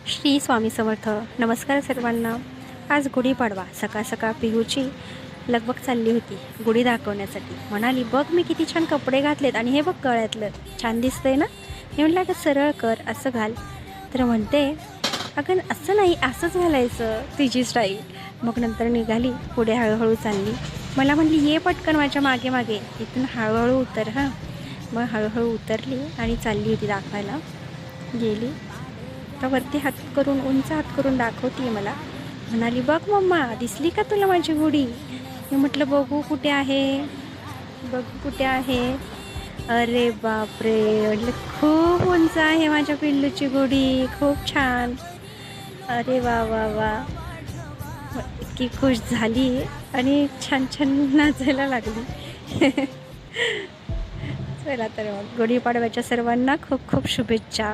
श्री स्वामी समर्थ. नमस्कार सर्वांना. आज गुढीपाडवा. सकाळ सकाळ पिहूची लगबग चालली होती गुढी दाखवण्यासाठी. म्हणाली, बघ मी किती छान कपडे घातलेत आणि हे बघ गळ्यातलं छान दिसतंय ना. मी म्हटलं, अगं सरळ कर, असं घाल. तर म्हणते, अगं असं नाही, असंच घालायचं, तिची स्टाईल. मग नंतर निघाली, पुढे हळूहळू चालली. मला म्हणली, ये पटकन माझ्या मागे मागे, इथून हळूहळू उतर हां. मग हळूहळू उतरली आणि चालली होती दाखवायला. गेली तर वरती हात करून, उंच हात करून दाखवते आहे मला. म्हणाली, बघ मम्मा, दिसली का तुला माझी गुढी? मी म्हटलं, बघू कुठे आहे, बघू कुठे आहे. अरे बापरे, म्हटलं खूप उंच आहे माझ्या पिल्लूची गुढी, खूप छान. अरे वा वा वा. इतकी खुश झाली आणि छान छान नाचायला लागली. चला तर मग गुढीपाडव्याच्या सर्वांना खूप खूप शुभेच्छा.